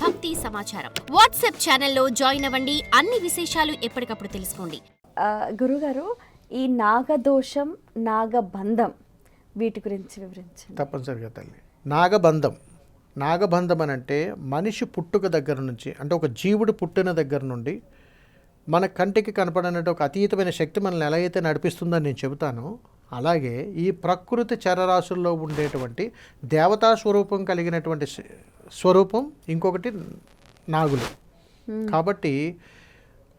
భక్తి సమాచారం. వాట్సాప్ ఛానల్లో జాయిన్ అవ్వండి. అన్ని విశేషాలు ఎప్పటికప్పుడు తెలుసుకోండి. గురుగారు, ఈ నాగదోషం, నాగబంధం వీటి గురించి వివరించండి. తప్పనిసరిగా తల్లి. నాగబంధం అని అంటే మనిషి పుట్టుక దగ్గర నుంచి, అంటే ఒక జీవుడు పుట్టిన దగ్గర నుండి మన కంటికి కనపడనట్టు ఒక అతీతమైన శక్తి మనల్ని ఎలా అయితే నడిపిస్తుందని నేను చెబుతానో, అలాగే ఈ ప్రకృతి చరరాశుల్లో ఉండేటువంటి దేవతా స్వరూపం కలిగినటువంటి స్వరూపం ఇంకొకటి నాగులు. కాబట్టి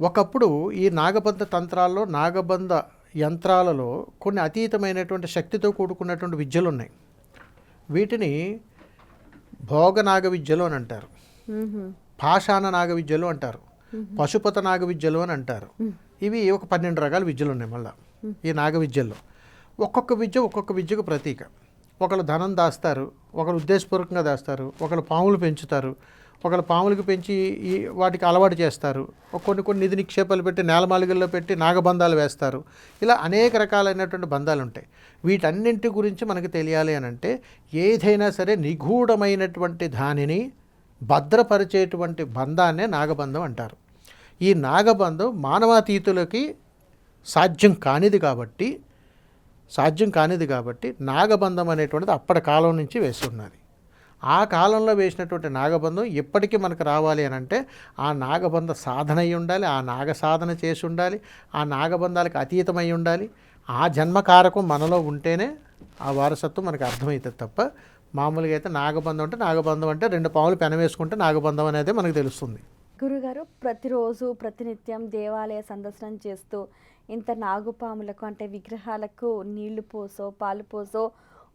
ఒకప్పుడు ఈ నాగబంధ తంత్రాల్లో, నాగబంధ యంత్రాలలో కొన్ని అతీతమైనటువంటి శక్తితో కూడుకున్నటువంటి విద్యలు ఉన్నాయి. వీటిని భోగనాగ విద్యలు అని అంటారు, పాషాణ నాగ విద్యలు అంటారు, పశుపత నాగ విద్యలు అని అంటారు. ఇవి ఒక 12 రకాల విద్యలు ఉన్నాయి. మళ్ళీ ఈ నాగ విద్యల్లో ఒక్కొక్క విద్యకు ప్రతీక. ఒకళ్ళు ధనం దాస్తారు, ఒకళ్ళు ఉద్దేశపూర్వకంగా దాస్తారు, ఒకళ్ళు పాములు పెంచుతారు, ఒకళ్ళు పాములకు పెంచి వాటికి అలవాటు చేస్తారు, కొన్ని నిధి నిక్షేపాలు పెట్టి నేలమాలిగల్లో పెట్టి నాగబంధాలు వేస్తారు. ఇలా అనేక రకాలైనటువంటి బంధాలు ఉంటాయి. వీటన్నింటి గురించి మనకు తెలియాలి అని అంటే ఏదైనా సరే నిగూఢమైనటువంటి దానిని భద్రపరిచేటువంటి బంధాన్నే నాగబంధం అంటారు. ఈ నాగబంధం మానవాతీతులకి సాధ్యం కానిది కాబట్టి నాగబంధం అనేటువంటిది అప్పటి కాలం నుంచి వేసి ఉన్నది. ఆ కాలంలో వేసినటువంటి నాగబంధం ఎప్పటికీ మనకు రావాలి అని అంటే ఆ నాగబంధ సాధన అయి ఉండాలి, ఆ నాగ సాధన చేసి ఉండాలి, ఆ నాగబంధాలకు అతీతమై ఉండాలి. ఆ జన్మకారకం మనలో ఉంటేనే ఆ వారసత్వం మనకు అర్థమవుతుంది తప్ప మామూలుగా అయితే నాగబంధం అంటే 2 పాములు పెనవేసుకుంటే నాగబంధం అనేది మనకు తెలుస్తుంది. గురుగారు, ప్రతిరోజు ప్రతినిత్యం దేవాలయ సందర్శనం చేస్తూ ఇంత నాగుపాములకు అంటే విగ్రహాలకు నీళ్లు పోసో పాలు పోసో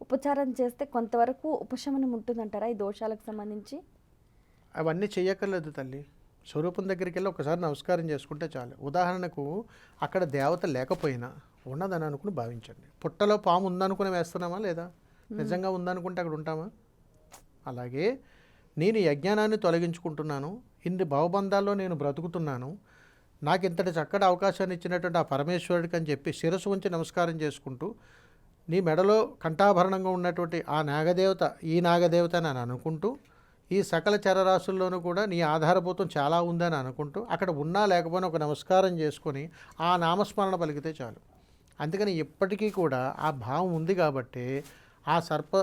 ఉపచారం చేస్తే కొంతవరకు ఉపశమనం ఉంటుందంటారా ఈ దోషాలకు సంబంధించి? అవన్నీ చెయ్యక్కర్లేదు తల్లి. స్వరూపం దగ్గరికి వెళ్ళి ఒకసారి నమస్కారం చేసుకుంటే చాలు. ఉదాహరణకు అక్కడ దేవత లేకపోయినా ఉన్నదని అనుకుని భావించండి. పుట్టలో పాము ఉందనుకుని వేస్తున్నామా లేదా? నిజంగా ఉందనుకుంటే అక్కడ ఉంటామా? అలాగే నేను ఈ అజ్ఞానాన్ని తొలగించుకుంటున్నాను, ఇన్ని భవబంధాల్లో నేను బ్రతుకుతున్నాను, నాకు ఇంతటి చక్కటి అవకాశాన్ని ఇచ్చినటువంటి ఆ పరమేశ్వరుడికి అని చెప్పి శిరస్సు ఉంచి నమస్కారం చేసుకుంటూ నీ మెడలో కంఠాభరణంగా ఉన్నటువంటి ఆ నాగదేవత ఈ నాగదేవత అని అనుకుంటూ ఈ సకల చరరాశుల్లోనూ కూడా నీ ఆధారభూతం చాలా ఉందని అనుకుంటూ అక్కడ ఉన్నా లేకపోయినా ఒక నమస్కారం చేసుకొని ఆ నామస్మరణ పలికితే చాలు. అందుకని ఎప్పటికీ కూడా ఆ భావం ఉంది కాబట్టి ఆ సర్ప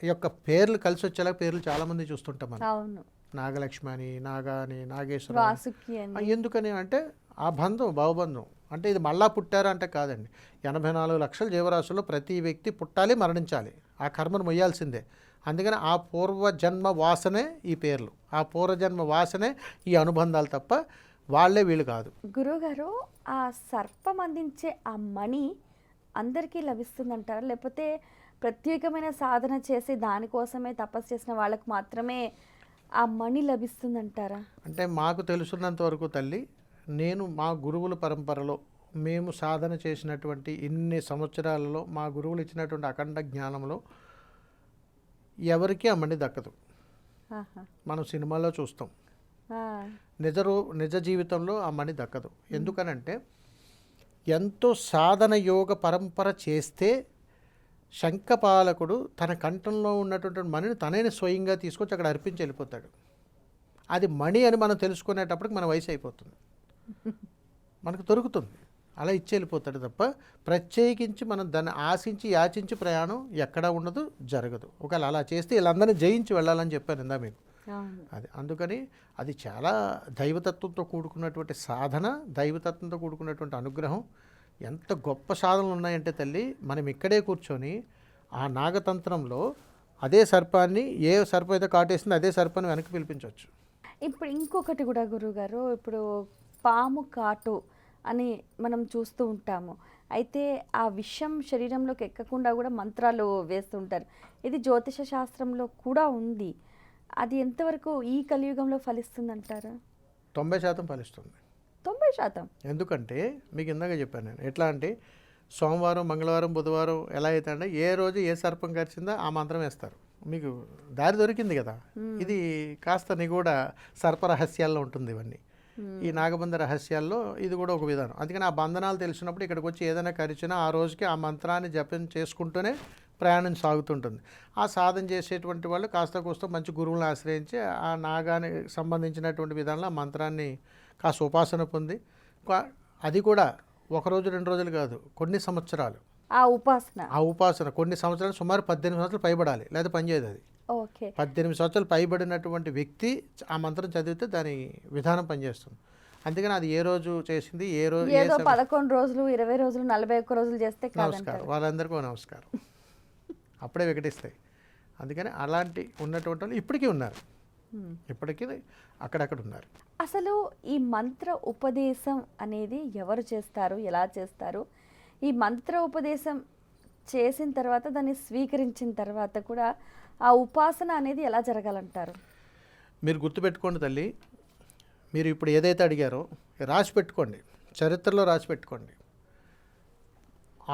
యొక్క పేర్లు కలిసి వచ్చేలా పేర్లు చాలామంది చూస్తుంటాం మనం. నాగలక్ష్మి అని, నాగా అని, నాగేశ్వర. ఎందుకని అంటే ఆ బంధం భావబంధం. అంటే ఇది మళ్ళా పుట్టారా అంటే కాదండి. 84 లక్షల జీవరాశుల్లో ప్రతి వ్యక్తి పుట్టాలి, మరణించాలి, ఆ కర్మను మొయ్యాల్సిందే. అందుకని ఆ పూర్వజన్మ వాసనే ఈ పేర్లు, ఆ పూర్వజన్మ వాసనే ఈ అనుబంధాలు తప్ప వాళ్ళే వీళ్ళు కాదు. గురువుగారు, ఆ సర్పం అందించే ఆ మణి అందరికీ లభిస్తుందంటారా, లేకపోతే ప్రత్యేకమైన సాధన చేసి దానికోసమే తపస్సు చేసిన వాళ్ళకు మాత్రమే ఆ మణి లభిస్తుందంటారా? అంటే మాకు తెలుసున్నంత వరకు తల్లి, నేను మా గురువుల పరంపరలో మేము సాధన చేసినటువంటి ఇన్ని సంవత్సరాలలో మా గురువులు ఇచ్చినటువంటి అఖండ జ్ఞానంలో ఎవరికీ ఆ మణి దక్కదు. మనం సినిమాలో చూస్తాం, నిజ జీవితంలో ఆ మణి దక్కదు. ఎందుకనంటే ఎంతో సాధన యోగ పరంపర చేస్తే శంఖపాలకుడు తన కంఠంలో ఉన్నటువంటి మణిని తనైన స్వయంగా తీసుకొచ్చి అక్కడ అర్పించి వెళ్ళిపోతాడు. అది మణి అని మనం తెలుసుకునేటప్పటికి మన వయసు అయిపోతుంది, మనకు దొరుకుతుంది, అలా ఇచ్చి వెళ్ళిపోతాడు తప్ప ప్రత్యేకించి మనం దాన్ని ఆశించి యాచించి ప్రయాణం ఎక్కడా ఉండదు, జరగదు. ఒకవేళ అలా చేస్తే వీళ్ళందరినీ జయించి వెళ్ళాలని చెప్పాను ఇందా మీకు. అది అందుకని అది చాలా దైవతత్వంతో కూడుకున్నటువంటి సాధన, దైవతత్వంతో కూడుకున్నటువంటి అనుగ్రహం. ఎంత గొప్ప సాధనలు ఉన్నాయంటే తల్లి, మనం ఇక్కడే కూర్చొని ఆ నాగతంత్రంలో అదే సర్పాన్ని, ఏ సర్పం అయితే కాటేసిందో అదే సర్పాన్ని వెనక్కి పిలిపించవచ్చు. ఇప్పుడు ఇంకొకటి కూడా గురువుగారు, ఇప్పుడు పాము కాటు అని మనం చూస్తూ ఉంటాము. అయితే ఆ విషం శరీరంలోకి ఎక్కకుండా కూడా మంత్రాలు వేస్తుంటారు. ఇది జ్యోతిష శాస్త్రంలో కూడా ఉంది. అది ఎంతవరకు ఈ కలియుగంలో ఫలిస్తుందంటారా? 90% ఫలిస్తుంది. 90%? ఎందుకంటే మీకు ఇందాక చెప్పాను నేను. ఎట్లా అంటే సోమవారం, మంగళవారం, బుధవారం ఎలా అయితే అంటే ఏ రోజు ఏ సర్పం కరిచిందో ఆ మంత్రం వేస్తారు. మీకు దారి దొరికింది కదా. ఇది కాస్త నిగూఢ సర్పరహస్యాల్లో ఉంటుంది ఇవన్నీ. ఈ నాగబంధ రహస్యాల్లో ఇది కూడా ఒక విధానం. అందుకని ఆ బంధనాలు తెలిసినప్పుడు ఇక్కడికి వచ్చి ఏదైనా కరిచినా ఆ రోజుకి ఆ మంత్రాన్ని జపం చేసుకుంటూనే ప్రయాణం సాగుతుంటుంది. ఆ సాధన చేసేటువంటి వాళ్ళు కాస్త కూస్త మంచి గురువులను ఆశ్రయించి ఆ నాగానికి సంబంధించినటువంటి విధానంలో ఆ మంత్రాన్ని కాస్త ఉపాసన పొంది అది కూడా ఒకరోజు 2 రోజులు కాదు, కొన్ని సంవత్సరాలు ఆ ఉపాసన కొన్ని సంవత్సరాలు, సుమారు 18 సంవత్సరాలు పైబడాలి, లేదా పనిచేయదు అది. ఓకే. 18 సంవత్సరాలు పైబడినటువంటి వ్యక్తి ఆ మంత్రం చదివితే దాని విధానం పనిచేస్తుంది. అందుకని అది ఏ రోజు చేసింది, ఏ రోజు, ఏదో 11 రోజులు 20 రోజులు 41 రోజులు చేస్తే నమస్కారం, వాళ్ళందరికీ నమస్కారం, అప్పుడే వికటిస్తాయి. అందుకని అలాంటి ఉన్నటువంటి వాళ్ళు ఇప్పటికీ ఉన్నారు, ఇప్పటికీ అక్కడక్కడ ఉన్నారు. అసలు ఈ మంత్ర ఉపదేశం అనేది ఎవరు చేస్తారు, ఎలా చేస్తారు? ఈ మంత్ర ఉపదేశం చేసిన తర్వాత దాన్ని స్వీకరించిన తర్వాత కూడా ఆ ఉపాసన అనేది ఎలా జరగాలంటారు? మీరు గుర్తుపెట్టుకోండి తల్లి, మీరు ఇప్పుడు ఏదైతే అడిగారో రాసి పెట్టుకోండి, చరిత్రలో రాసి పెట్టుకోండి.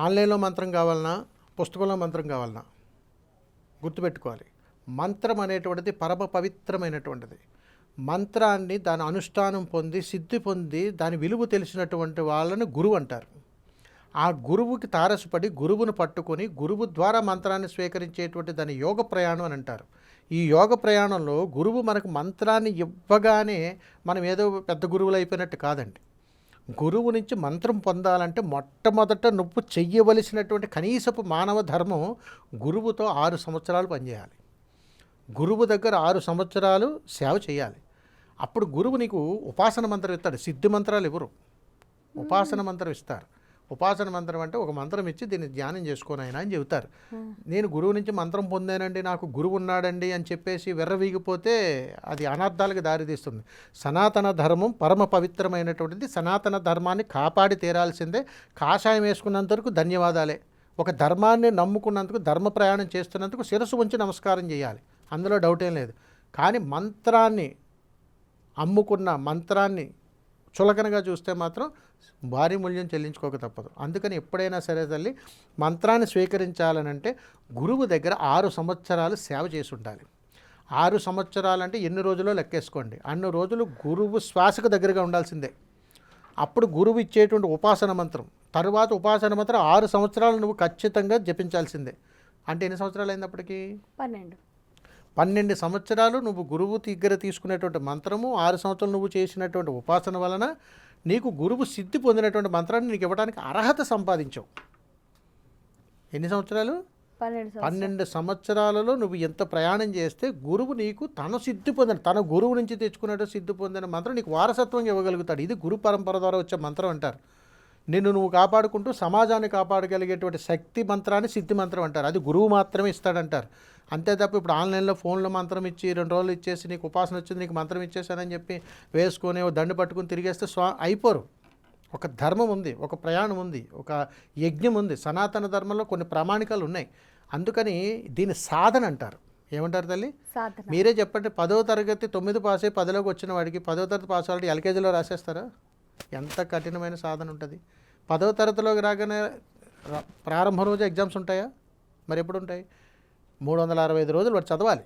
ఆన్లైన్లో మంత్రం కావాలన్నా, పుస్తకంలో మంత్రం కావాలన్నా గుర్తుపెట్టుకోవాలి. మంత్రం అనేటువంటిది పరమ పవిత్రమైనటువంటిది. మంత్రాన్ని దాని అనుష్ఠానం పొంది సిద్ధి పొంది దాని విలువ తెలిసినటువంటి వాళ్ళని గురువు అంటారు. ఆ గురువుకి తారసపడి గురువును పట్టుకొని గురువు ద్వారా మంత్రాన్ని స్వీకరించేటువంటి దాని యోగ ప్రయాణం అని అంటారు. ఈ యోగ ప్రయాణంలో గురువు మనకు మంత్రాన్ని ఇవ్వగానే మనం ఏదో పెద్ద గురువులు అయిపోయినట్టు కాదండి. గురువు నుంచి మంత్రం పొందాలంటే మొట్టమొదట నువ్వు చెయ్యవలసినటువంటి కనీసపు మానవ ధర్మం గురువుతో 6 సంవత్సరాలు పనిచేయాలి. గురువు దగ్గర 6 సంవత్సరాలు సేవ చేయాలి. అప్పుడు గురువు నీకు ఉపాసన మంత్రం ఇస్తాడు. సిద్ధి మంత్రాలు ఇవ్వరు, ఉపాసన మంత్రం ఇస్తారు. ఉపాసన మంత్రం అంటే ఒక మంత్రం ఇచ్చి దీన్ని ధ్యానం చేసుకోనైనా అని చెబుతారు. నేను గురువు నుంచి మంత్రం పొందానండి, నాకు గురువు ఉన్నాడండి అని చెప్పేసి వెర్రవీగిపోతే అది అనర్థాలకు దారితీస్తుంది. సనాతన ధర్మం పరమ పవిత్రమైనటువంటిది. సనాతన ధర్మాన్ని కాపాడి తీరాల్సిందే. కాషాయం వేసుకున్నంత వరకు ధన్యవాదాలే. ఒక ధర్మాన్ని నమ్ముకున్నందుకు, ధర్మ ప్రయాణం చేస్తున్నందుకు శిరస్సు ఉంచి నమస్కారం చేయాలి, అందులో డౌట్ ఏం లేదు. కానీ మంత్రాన్ని అమ్ముకున్న, మంత్రాన్ని చులకనగా చూస్తే మాత్రం భారీ మూల్యం చెల్లించుకోక తప్పదు. అందుకని ఎప్పుడైనా సరే తల్లి, మంత్రాన్ని స్వీకరించాలనంటే గురువు దగ్గర 6 సంవత్సరాలు సేవ చేసి ఉండాలి. 6 సంవత్సరాలు అంటే ఎన్ని రోజులో లెక్కేసుకోండి. అన్ని రోజులు గురువు శ్వాసకు దగ్గరగా ఉండాల్సిందే. అప్పుడు గురువు ఇచ్చేటువంటి ఉపాసన మంత్రం, తరువాత ఉపాసన మంత్రం 6 సంవత్సరాలు నువ్వు ఖచ్చితంగా జపించాల్సిందే. అంటే ఎన్ని సంవత్సరాలు అయిందప్పటికీ? 12 సంవత్సరాలు నువ్వు గురువు దగ్గర తీసుకునేటువంటి మంత్రము, 6 సంవత్సరాలు నువ్వు చేసినటువంటి ఉపాసన వలన నీకు గురువు సిద్ధి పొందినటువంటి మంత్రాన్ని నీకు ఇవ్వడానికి అర్హత సంపాదించావు. ఎన్ని సంవత్సరాలు? 12 సంవత్సరాలలో నువ్వు ఎంత ప్రయాణం చేస్తే గురువు నీకు తన గురువు నుంచి తెచ్చుకున్నట్టు సిద్ధి పొందిన మంత్రం నీకు వారసత్వంగా ఇవ్వగలుగుతాడు. ఇది గురు పరంపర ద్వారా వచ్చే మంత్రం అంటారు. నువ్వు కాపాడుకుంటూ సమాజాన్ని కాపాడగలిగేటువంటి శక్తి మంత్రాన్ని సిద్ధి మంత్రం అంటారు. అది గురువు మాత్రమే ఇస్తాడంటారు. అంతే తప్ప ఇప్పుడు ఆన్లైన్లో ఫోన్లో మంత్రం ఇచ్చి 2 రోజులు ఇచ్చేసి నీకు ఉపాసన వచ్చింది, నీకు మంత్రం ఇచ్చేసానని చెప్పి వేసుకొని దండు పట్టుకుని తిరిగేస్తే అయిపోరు. ఒక ధర్మం ఉంది, ఒక ప్రయాణం ఉంది, ఒక యజ్ఞం ఉంది. సనాతన ధర్మంలో కొన్ని ప్రామాణికాలు ఉన్నాయి. అందుకని దీన్ని సాధన అంటారు. ఏమంటారు తల్లి? మీరే చెప్పండి. 10వ తరగతి 9 పాస్ అయ్యి 10లోకి వచ్చిన వాడికి 10వ తరగతి పాస్ అవ్వాలి ఎల్కేజీలో రాసేస్తారా? ఎంత కఠినమైన సాధన ఉంటుంది. 10వ తరగతిలోకి రాగానే ప్రారంభ రోజు ఎగ్జామ్స్ ఉంటాయా? మరి ఎప్పుడు ఉంటాయి? 365 రోజులు వాడు చదవాలి.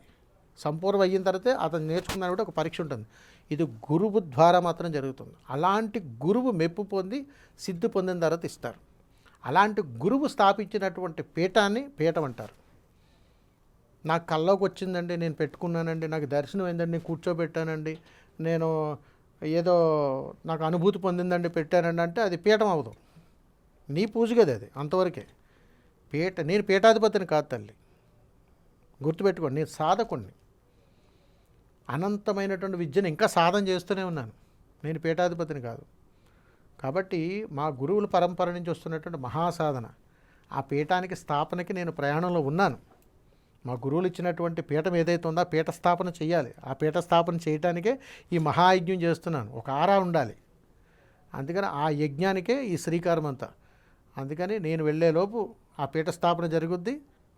సంపూర్ణ అయిన తర్వాతే అతను నేర్చుకున్నాడు కూడా ఒక పరీక్ష ఉంటుంది. ఇది గురువు ద్వారా మాత్రం జరుగుతుంది. అలాంటి గురువు మెప్పు పొంది సిద్ధి పొందిన తర్వాత ఇస్తారు. అలాంటి గురువు స్థాపించినటువంటి పీఠం అంటారు. నాకు కల్లోకి వచ్చిందండి, నేను పెట్టుకున్నానండి, నాకు దర్శనం అయిందండి, నేను కూర్చోబెట్టానండి, నేను ఏదో నాకు అనుభూతి పొందిందండి పెట్టానండి అంటే అది పీఠం అవ్వదు. నీ పూజ కదా అది, అంతవరకే. నేను పీఠాధిపతిని కాదు తల్లి, గుర్తుపెట్టుకోండి. నేను సాధకుణ్ణి. అనంతమైనటువంటి విద్యను ఇంకా సాధన చేస్తూనే ఉన్నాను. నేను పీఠాధిపతిని కాదు. కాబట్టి మా గురువుల పరంపర నుంచి వస్తున్నటువంటి మహాసాధన, ఆ పీఠానికి స్థాపనకి నేను ప్రయాణంలో ఉన్నాను. మా గురువులు ఇచ్చినటువంటి పీఠం ఏదైతే ఉందో ఆ పీఠ స్థాపన చేయాలి. ఆ పీఠ స్థాపన చేయడానికే ఈ మహాయజ్ఞం చేస్తున్నాను. ఒక ఆరా ఉండాలి. అందుకని ఆ యజ్ఞానికే ఈ శ్రీకారం అంతా. అందుకని నేను వెళ్ళేలోపు ఆ పీఠ స్థాపన జరుగుద్ది.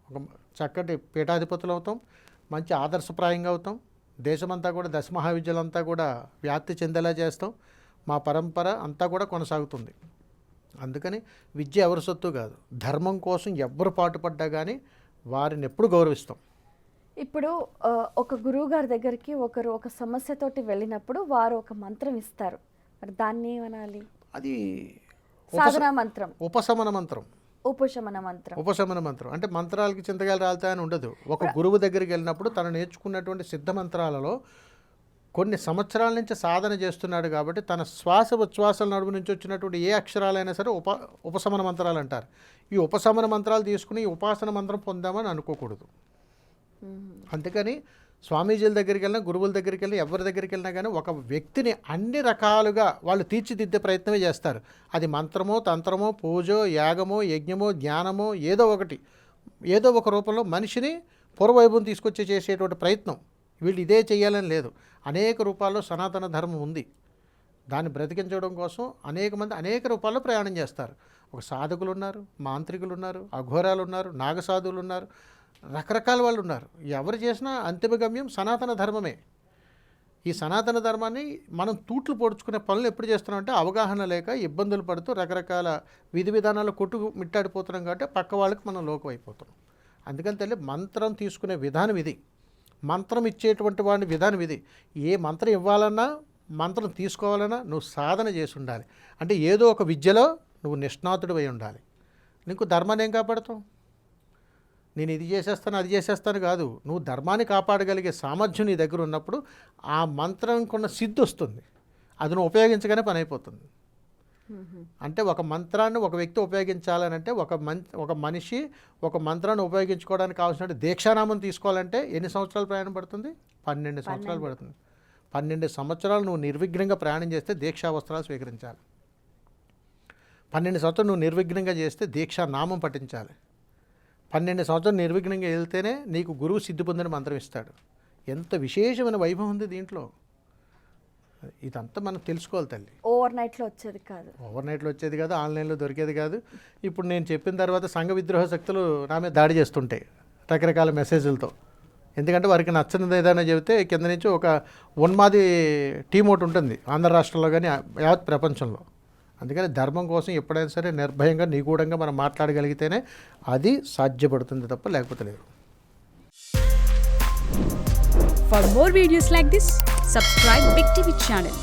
ఒక చక్కటి పీఠాధిపతులు అవుతాం, మంచి ఆదర్శప్రాయంగా అవుతాం. దేశమంతా కూడా దశమహావిద్యలంతా కూడా వ్యాప్తి చెందేలా చేస్తాం. మా పరంపర అంతా కూడా కొనసాగుతుంది. అందుకని విద్య ఎవరి సొత్తు కాదు. ధర్మం కోసం ఎవ్వరు పాటుపడ్డా కానీ వారిని ఎప్పుడు గౌరవిస్తాం. ఇప్పుడు ఒక గురువు గారి దగ్గరికి ఒకరు ఒక సమస్యతోటి వెళ్ళినప్పుడు వారు ఒక మంత్రం ఇస్తారు. మరి దాన్ని ఏమనాలి? అది సాధనా మంత్రం, ఉపశమన మంత్రం. ఉపశమన మంత్రం. ఉపశమన మంత్రం అంటే మంత్రాలకి చింతకాయలు రాలుతాయని ఉండదు. ఒక గురువు దగ్గరికి వెళ్ళినప్పుడు తను నేర్చుకున్నటువంటి సిద్ధ మంత్రాలలో కొన్ని సంవత్సరాల నుంచి సాధన చేస్తున్నాడు కాబట్టి తన శ్వాస ఉచ్ఛ్వాసల నడుము నుంచి వచ్చినటువంటి ఏ అక్షరాలైనా సరే ఉపశమన మంత్రాలు అంటారు. ఈ ఉపశమన మంత్రాలు తీసుకుని ఈ ఉపాసన మంత్రం పొందామని అనుకోకూడదు. అందుకని స్వామీజీల దగ్గరికి వెళ్ళినా, గురువుల దగ్గరికి వెళ్ళినా, ఎవరి దగ్గరికి వెళ్ళినా కానీ ఒక వ్యక్తిని అన్ని రకాలుగా వాళ్ళు తీర్చిదిద్దే ప్రయత్నమే చేస్తారు. అది మంత్రమో, తంత్రమో, పూజో, యాగమో, యజ్ఞమో, జ్ఞానమో ఏదో ఒకటి, ఏదో ఒక రూపంలో మనిషిని పూర్వవైభవం తీసుకొచ్చి చేసేటువంటి ప్రయత్నం. వీళ్ళు ఇదే చేయాలని లేదు. అనేక రూపాల్లో సనాతన ధర్మం ఉంది. దాన్ని బ్రతికించడం కోసం అనేక మంది అనేక రూపాల్లో ప్రయాణం చేస్తారు. ఒక సాధకులు ఉన్నారు, మాంత్రికులు ఉన్నారు, అఘోరాలు ఉన్నారు, నాగసాధువులు ఉన్నారు, రకరకాల వాళ్ళు ఉన్నారు. ఎవరు చేసినా అంతిమ గమ్యం సనాతన ధర్మమే. ఈ సనాతన ధర్మాన్ని మనం తూట్లు పొడుచుకునే పనులు ఎప్పుడు చేస్తున్నామంటే అవగాహన లేక ఇబ్బందులు పడుతూ రకరకాల విధి విధానాలు మిట్టాడిపోతున్నాం కాబట్టి పక్క వాళ్ళకి మనం లోకం అయిపోతున్నాం. అందుకని తల్లి మంత్రం తీసుకునే విధానం ఇది, మంత్రం ఇచ్చేటువంటి వాడిని విధానం ఇది. ఏ మంత్రం ఇవ్వాలన్నా, మంత్రం తీసుకోవాలన్నా నువ్వు సాధన చేసి ఉండాలి. అంటే ఏదో ఒక విద్యలో నువ్వు నిష్ణాతుడు అయి ఉండాలి. నీకు ధర్మాన్ని ఏం కాపాడుతావు? నేను ఇది చేసేస్తాను, అది చేసేస్తాను కాదు. నువ్వు ధర్మాన్ని కాపాడగలిగే సామర్థ్యం నీ దగ్గర ఉన్నప్పుడు ఆ మంత్రం కొన్న సిద్ధి వస్తుంది. అది నువ్వు ఉపయోగించగానే పని అయిపోతుంది. అంటే ఒక మంత్రాన్ని ఒక వ్యక్తి ఉపయోగించాలని అంటే ఒక మనిషి ఒక మంత్రాన్ని ఉపయోగించుకోవడానికి కావాల్సిన దీక్షానామం తీసుకోవాలంటే ఎన్ని సంవత్సరాలు ప్రయాణం పడుతుంది? 12 సంవత్సరాలు పడుతుంది. 12 సంవత్సరాలు నువ్వు నిర్విఘ్నంగా ప్రయాణం చేస్తే దీక్షా వస్త్రాలు స్వీకరించాలి. 12 సంవత్సరాలు నువ్వు నిర్విఘ్నంగా చేస్తే దీక్షా నామం పఠించాలి. 12 సంవత్సరాలు నిర్విఘ్నంగా వెళ్తేనే నీకు గురువు సిద్ధి పొందిన మంత్రం ఇస్తాడు. ఎంత విశేషమైన వైభవం ఉంది దీంట్లో. ఇదంతా మనం తెలుసుకోవాలి తల్లి. ఓవర్ నైట్లో వచ్చేది కాదు, ఆన్లైన్లో దొరికేది కాదు. ఇప్పుడు నేను చెప్పిన తర్వాత సంఘ విద్రోహ శక్తులు నా మీద దాడి చేస్తుంటాయి రకరకాల మెసేజ్లతో. ఎందుకంటే వారికి నచ్చనిది ఏదైనా చెబితే కింద నుంచి ఒక ఉన్మాది టీం ఒకటి ఉంటుంది ఆంధ్ర రాష్ట్రంలో కానీ యావత్ ప్రపంచంలో. అందుకని ధర్మం కోసం ఎప్పుడైనా సరే నిర్భయంగా నిగూఢంగా మనం మాట్లాడగలిగితేనే అది సాధ్యపడుతుంది తప్ప లేకపోతే లేదు. For more videos like this, subscribe Big TV channel.